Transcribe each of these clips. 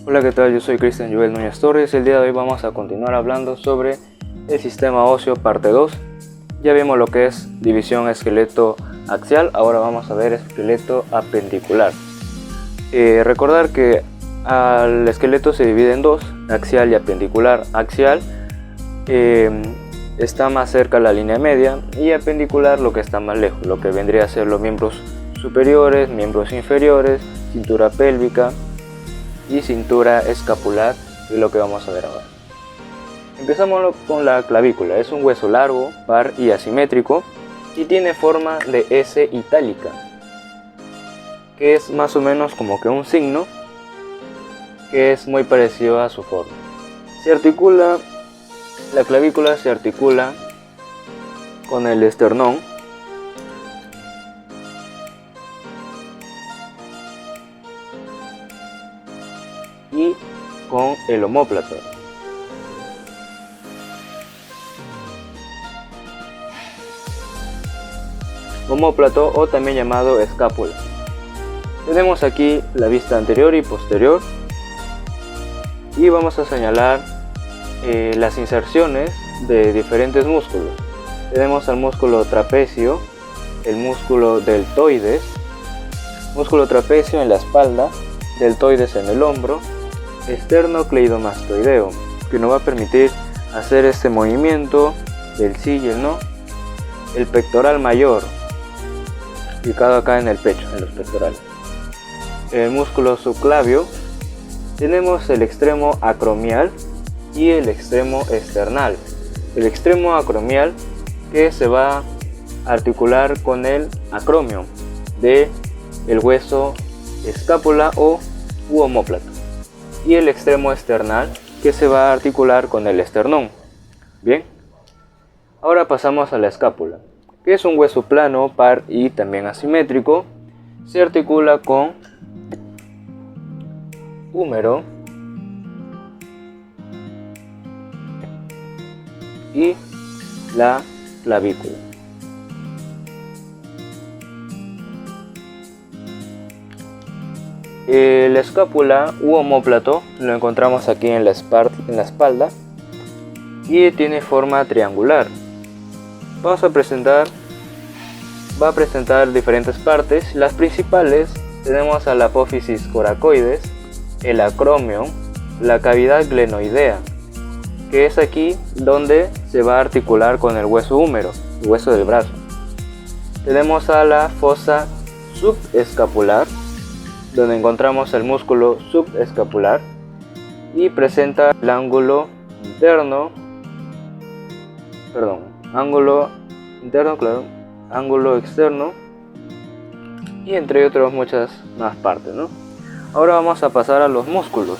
Hola, ¿qué tal? Yo soy Cristian Joel Núñez Torres y el día de hoy vamos a continuar hablando sobre el sistema óseo parte 2. Ya vimos lo que es división esqueleto axial, ahora vamos a ver esqueleto apendicular. Recordar que al esqueleto se divide en dos, axial y apendicular. Axial está más cerca a la línea media y apendicular lo que está más lejos, lo que vendría a ser los miembros superiores, miembros inferiores, cintura pélvica y cintura escapular, es lo que vamos a ver ahora. Empezamos con la clavícula. Es un hueso largo, par y asimétrico y tiene forma de S itálica, que es más o menos como que un signo que es muy parecido a su forma. La clavícula se articula con el esternón y con el omóplato. Omóplato, o también llamado escápula. Tenemos aquí la vista anterior y posterior y vamos a señalar las inserciones de diferentes músculos. Tenemos al músculo trapecio, el músculo deltoides, músculo trapecio en la espalda, deltoides en el hombro, esternocleidomastoideo, que nos va a permitir hacer este movimiento del sí y el no. El pectoral mayor, ubicado acá en el pecho, en los pectorales. El músculo subclavio, tenemos el extremo acromial y el extremo esternal. El extremo acromial que se va a articular con el acromio de el hueso escápula o omóplato, y el extremo esternal que se va a articular con el esternón. Bien, ahora pasamos a la escápula, que es un hueso plano, par y también asimétrico. Se articula con húmero y la clavícula. La escápula u omóplato lo encontramos aquí en la espalda y tiene forma triangular. Va a presentar diferentes partes. Las principales tenemos a la apófisis coracoides, el acromio, la cavidad glenoidea, que es aquí donde se va a articular con el hueso húmero, el hueso del brazo. Tenemos a la fosa subescapular, donde encontramos el músculo subescapular y presenta el ángulo interno, ángulo externo y entre otras muchas más partes, ¿no? Ahora vamos a pasar a los músculos.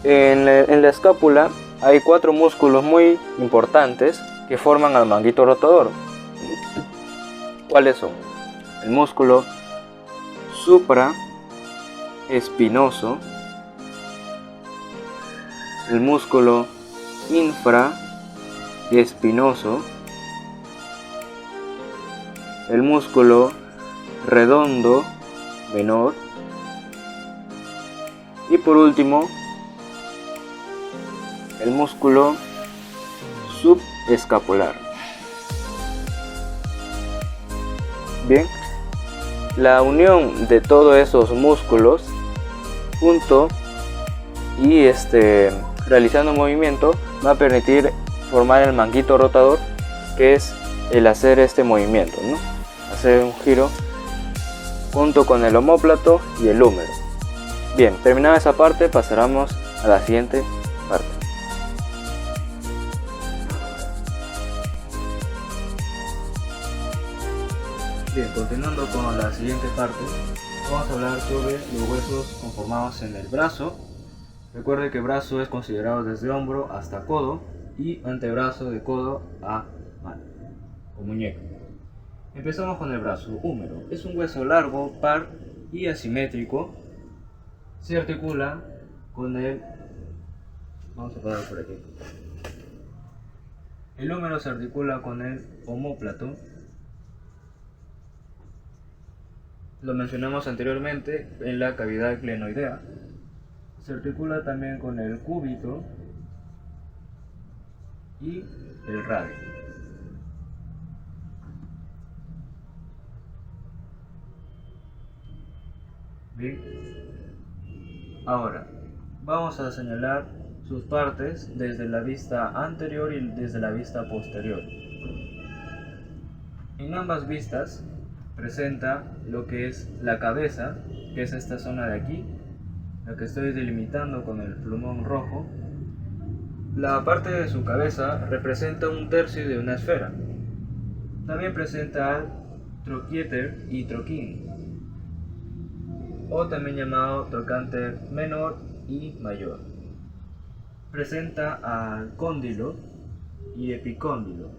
En la escápula hay 4 músculos muy importantes que forman al manguito rotador. ¿Cuáles son? El músculo supraespinoso, el músculo infraespinoso, el músculo redondo menor y por último el músculo subescapular. Bien, la unión de todos esos músculos junto y realizando un movimiento va a permitir formar el manguito rotador, que es el hacer este movimiento, ¿no? Hacer un giro junto con el omóplato y el húmero. Bien, terminada esa parte, pasaremos a la siguiente parte. Bien, continuando con la siguiente parte, vamos a hablar sobre los huesos conformados en el brazo. Recuerde que brazo es considerado desde hombro hasta codo y antebrazo de codo a mano o muñeca. Empezamos con el brazo húmero. Es un hueso largo, par y asimétrico. Se articula con el... Vamos a parar por aquí. El húmero se articula con el omóplato. Lo mencionamos anteriormente en la cavidad glenoidea. Se articula también con el cúbito y el radio. Bien, ahora vamos a señalar sus partes desde la vista anterior y desde la vista posterior. En ambas vistas presenta lo que es la cabeza, que es esta zona de aquí, la que estoy delimitando con el plumón rojo. La parte de su cabeza representa un tercio de una esfera. También presenta al troquiéter y troquín, o también llamado trocánter menor y mayor. Presenta al cóndilo y epicóndilo.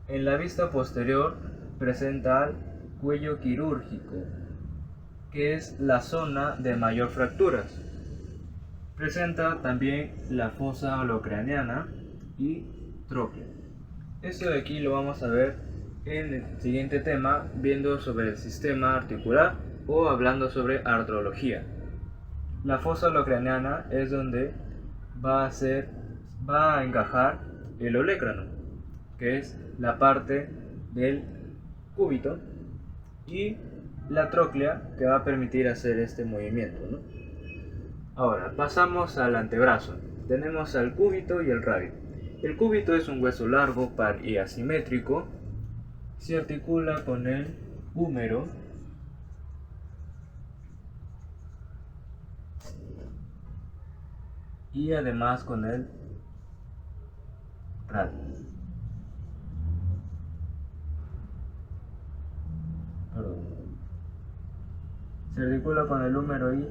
En la vista posterior presenta al cuello quirúrgico, que es la zona de mayor fracturas. Presenta también la fosa holocraniana y tróclea. Esto de aquí lo vamos a ver en el siguiente tema, viendo sobre el sistema articular o hablando sobre artrología. La fosa holocraniana es donde va a encajar el olecrano, que es la parte del cúbito, y la tróclea, que va a permitir hacer este movimiento, ¿no? Ahora pasamos al antebrazo. Tenemos al cúbito y el radio. El cúbito es un hueso largo, par y asimétrico. Se articula con el húmero y además con el radio. Se articula con el húmero y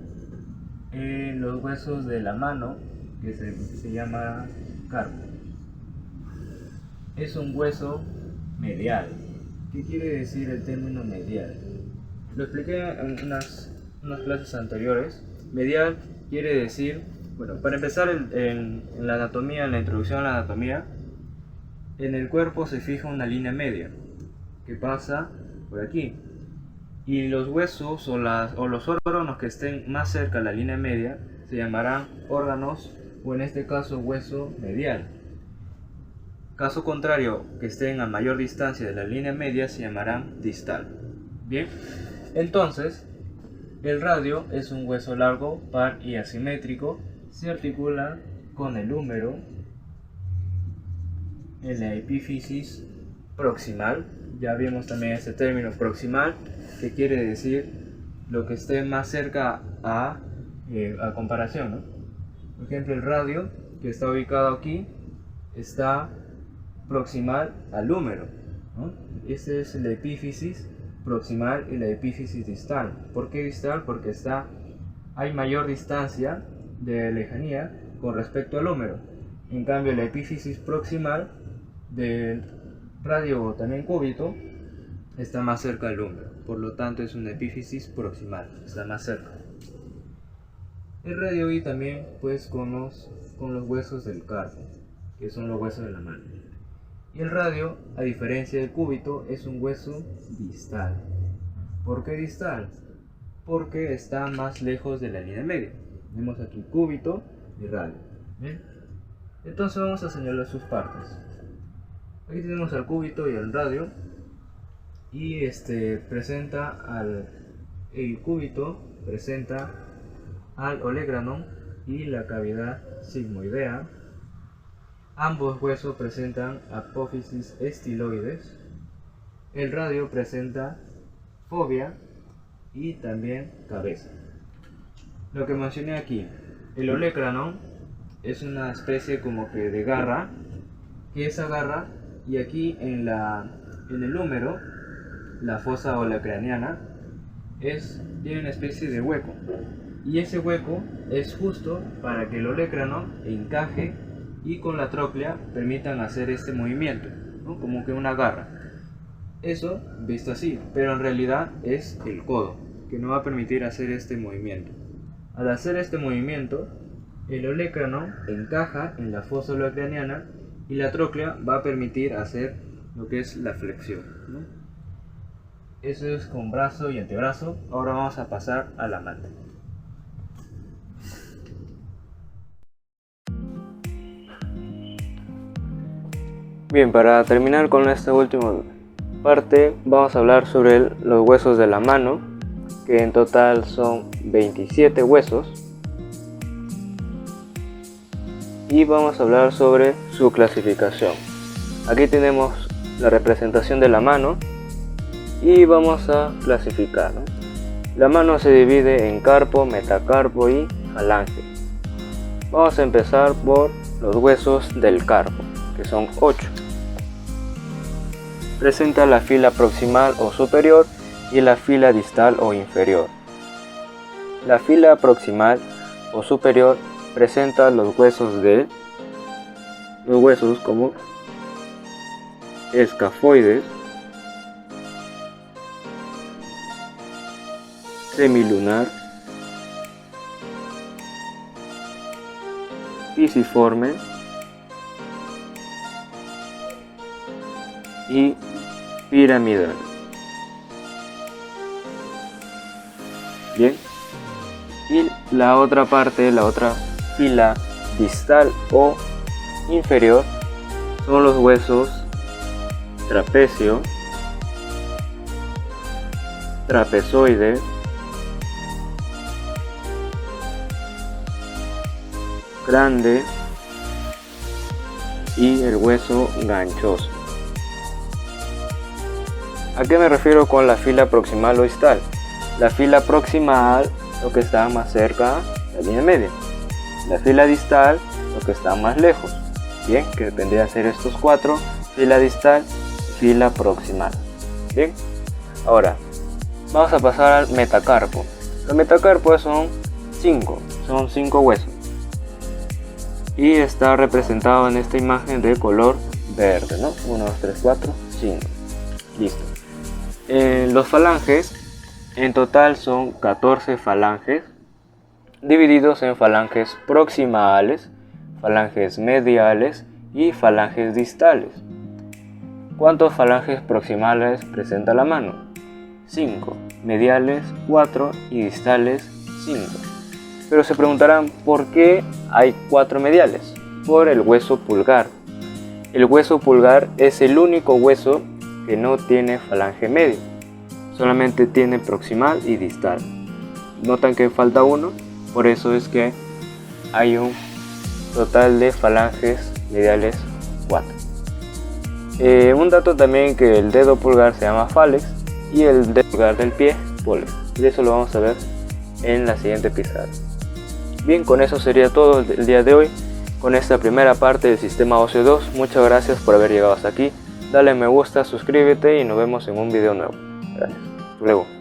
los huesos de la mano, que se llama carpo. Es un hueso medial. ¿Qué quiere decir el término medial? Lo expliqué en unas clases anteriores. Medial quiere decir, bueno, para empezar en la anatomía, en la introducción a la anatomía, en el cuerpo se fija una línea media que pasa por aquí. Y los huesos o los órganos que estén más cerca de la línea media se llamarán órganos, o en este caso hueso medial. Caso contrario, que estén a mayor distancia de la línea media se llamarán distal. Bien, entonces el radio es un hueso largo, par y asimétrico. Se articula con el húmero en la epífisis proximal. Ya vimos también este término proximal, que quiere decir lo que esté más cerca a comparación, ¿no? Por ejemplo, el radio, que está ubicado aquí, está proximal al húmero, ¿no? Este es la epífisis proximal y la epífisis distal. ¿Por qué distal? Porque hay mayor distancia de lejanía con respecto al húmero. En cambio, la epífisis proximal del radio o también cúbito está más cerca del húmero, por lo tanto es una epífisis proximal, está más cerca. El radio y también pues con los huesos del carpo, que son los huesos de la mano. Y el radio, a diferencia del cúbito, es un hueso distal. ¿Por qué distal? Porque está más lejos de la línea media. Vemos aquí cúbito y radio. ¿Bien? Entonces vamos a señalar sus partes. Aquí tenemos al cúbito y al radio, y el cúbito presenta al olecranon y la cavidad sigmoidea. Ambos huesos presentan apófisis estiloides. El radio presenta fobia y también cabeza. Lo que mencioné aquí, el olecranon es una especie como que de garra, que esa garra, y aquí en el húmero, la fosa holocraniana, tiene una especie de hueco, y ese hueco es justo para que el olecranon encaje y con la tróclea permitan hacer este movimiento, ¿no? Como que una garra. Eso visto así, pero en realidad es el codo, que no va a permitir hacer este movimiento. Al hacer este movimiento, el olecranon encaja en la fosa holocraniana y la tróclea va a permitir hacer lo que es la flexión, ¿no? Eso es con brazo y antebrazo. Ahora vamos a pasar a la mano. Bien, para terminar con esta última parte, vamos a hablar sobre los huesos de la mano, que en total son 27 huesos. Y vamos a hablar sobre su clasificación. Aquí tenemos la representación de la mano y vamos a clasificar, ¿no? La mano se divide en carpo, metacarpo y falange. Vamos a empezar por los huesos del carpo, que son 8. Presenta la fila proximal o superior y la fila distal o inferior. La fila proximal o superior presenta los huesos como escafoides, semilunar, pisiforme y piramidal. Bien, y la otra parte, la otra fila distal o inferior son los huesos trapecio, trapezoide, grande y el hueso ganchoso. ¿A qué me refiero con la fila proximal o distal? La fila proximal, lo que está más cerca de la línea media. La fila distal, lo que está más lejos. Bien, que tendría que ser estos 4: fila distal, fila proximal. Bien, ahora vamos a pasar al metacarpo. Los metacarpos son 5 huesos y está representado en esta imagen de color verde, ¿no? 1, 2, 3, 4, 5. Listo. Los falanges, en total son 14 falanges, divididos en falanges proximales, falanges mediales y falanges distales. ¿Cuántos falanges proximales presenta la mano? 5, mediales 4 y distales 5. Pero se preguntarán, ¿por qué hay 4 mediales? Por el hueso pulgar. El hueso pulgar es el único hueso que no tiene falange medio, solamente tiene proximal y distal. Notan que falta uno, por eso es que hay un total de falanges mediales 4. Un dato también, que el dedo pulgar se llama falex y el dedo pulgar del pie polex. Y eso lo vamos a ver en la siguiente pizarra. Bien, con eso sería todo el día de hoy con esta primera parte del sistema óseo 2. Muchas gracias por haber llegado hasta aquí. Dale me gusta, suscríbete y nos vemos en un video nuevo. Gracias. Hasta luego.